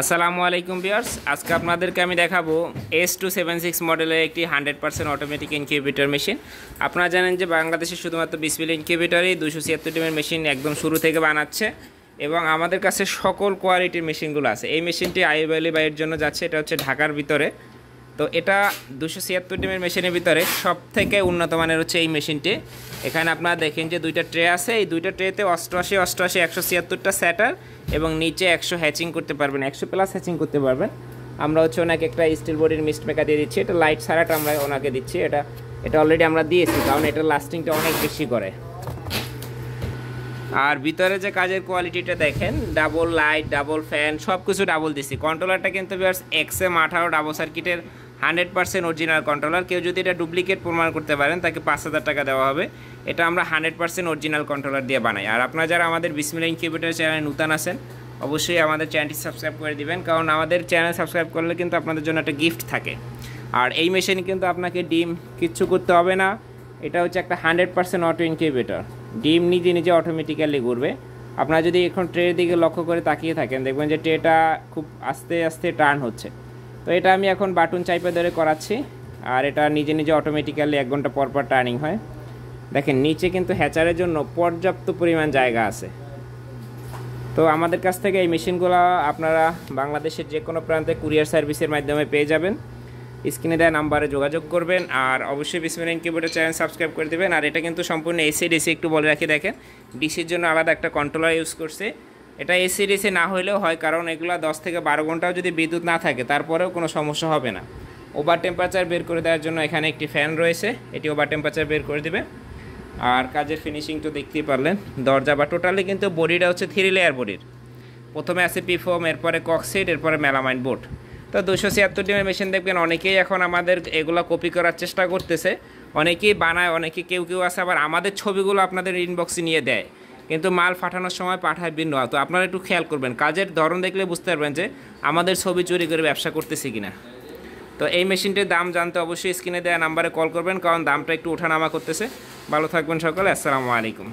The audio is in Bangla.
আসসালামু আলাইকুম ভিউয়ার্স, আজকে আপনাদেরকে আমি দেখাবো S276 মডেলের একটি 100% অটোমেটিক ইনকিউবেটর মেশিন। আপনারা জানেন যে বাংলাদেশে শুধুমাত্র বিসমিল ইনকিউবেটরই 276 ডিমের মেশিন একদম শুরু থেকে বানাচ্ছে এবং আমাদের কাছে সকল কোয়ালিটির মেশিনগুলো আছে। এই মেশিনটি আইয়ুব আলী ভাইয়ের জন্য যাচ্ছে, এটা হচ্ছে ঢাকার ভিতরে। তো এটা 276 ডিমের মেশিনের ভিতরে সব থেকে উন্নত মানের হচ্ছে এই মেশিনটি। এখানে আপনারা দেখেন যে দুইটা ট্রে আছে, এই দুইটা ট্রেতে 88 88 176টা স্যাটার এবং নিচে 100 হ্যাচিং করতে পারবেন, 100 প্লাস হ্যাচিং করতে পারবেন। আমরা হচ্ছে ওনাকে একটা স্টিল বডির মিস্ট মেকার দিয়ে দিচ্ছি, এটা লাইট ছাড়াটা আমরা ওনাকে দিচ্ছি। এটা অলরেডি আমরা দিয়েছি, কারণ এটার লাস্টিংটা অনেক বেশি করে। আর ভিতরে যে কাজের কোয়ালিটিটা দেখেন, ডাবল লাইট, ডাবল ফ্যান, সব কিছু ডাবল দিছি। কন্ট্রোলারটা কিন্তু XM18 ডাবল সার্কিটের 100% অরিজিনাল কন্ট্রোলার। কেউ যদি এটা ডুপ্লিকেট প্রমাণ করতে পারেন তাকে 5000 টাকা দেওয়া হবে। এটা আমরা 100% অরিজিনাল কন্ট্রোলার দিয়ে বানাই। আর আপনারা যারা আমাদের বিসমিল্লাহ ইনকিউবেটর চ্যানেলে নতুন আছেন, অবশ্যই আমাদের চ্যানেলটি সাবস্ক্রাইব করে দিবেন, কারণ আমাদের চ্যানেল সাবস্ক্রাইব করলে কিন্তু আপনাদের জন্য একটা গিফট থাকে। আর এই মেশিনে কিন্তু আপনাকে ডিম কিচ্ছু করতে হবে না। এটা হচ্ছে একটা 100% অটো ইনকিউবেটর। ডিম নিজে নিজে অটোমেটিক্যালি ঘুরবে। আপনারা যদি এখন ট্রের দিকে লক্ষ্য করে তাকিয়ে থাকেন, দেখবেন যে ট্রেটা খুব আস্তে আস্তে টার্ন হচ্ছে। তো এটা আমি এখন বাটন চাইপে ধরে করাচ্ছি, আর এটা নিজে নিজে অটোমেটিক্যালি 1 ঘন্টা পর পর টার্নিং হয়। দেখেন নিচে কিন্তু হ্যাচারের জন্য পর্যাপ্ত পরিমাণ জায়গা আছে। তো আমাদের কাছ থেকে এই মেশিনগুলো আপনারা বাংলাদেশের যে কোনো প্রান্তে কুরিয়ার সার্ভিসের মাধ্যমে পেয়ে যাবেন। স্ক্রিনে দেওয়া নাম্বারে যোগাযোগ করবেন, আর অবশ্যই বিসমিল্লাহ ইনকিউবেটর চ্যানেল সাবস্ক্রাইব করে দেবেন। আর এটা কিন্তু সম্পূর্ণ এসি ডিসি, একটু বলে রাখি দেখেন, ডিসির জন্য আলাদা একটা কন্ট্রোলার ইউজ করছে। এটা এসি ডিসি না হলেও হয়, কারণ এগুলো 10 থেকে 12 ঘন্টাও যদি বিদ্যুৎ না থাকে তারপরেও কোনো সমস্যা হবে না। ওভার টেম্পারেচার বের করে দেওয়ার জন্য এখানে একটি ফ্যান রয়েছে, এটি ওভার টেম্পারেচার বের করে দেবে। আর কাজের ফিনিশিং তো দেখতেই পারলেন। দরজা বা টোটালি কিন্তু বডিটা হচ্ছে 3 লেয়ার বডির। প্রথমে আছে পিফোম, এরপরে কক্সিট, এরপরে মেলামাইন বোর্ড। তো 276 ডিমের মেশিন দেখবেন অনেকেই এখন আমাদের এগুলো কপি করার চেষ্টা করতেছে, অনেকেই বানায়, অনেকে কেউ আছে আবার আমাদের ছবিগুলো আপনাদের ইনবক্সে নিয়ে দেয়, কিন্তু মাল পাঠানোর সময় পাঠায় ভিন্ন। তো আপনারা একটু খেয়াল করবেন, কাজের ধরন দেখলে বুঝতে পারবেন যে আমাদের ছবি চুরি করে ব্যবসা করতেছি কিনা। তো এই মেশিনটির দাম জানতে অবশ্যই স্ক্রিনে দেওয়া নাম্বারে কল করবেন, কারণ দামটা একটু ওঠানামা করতেছে। ভালো থাকবেন সকলে, আসসালামু আলাইকুম।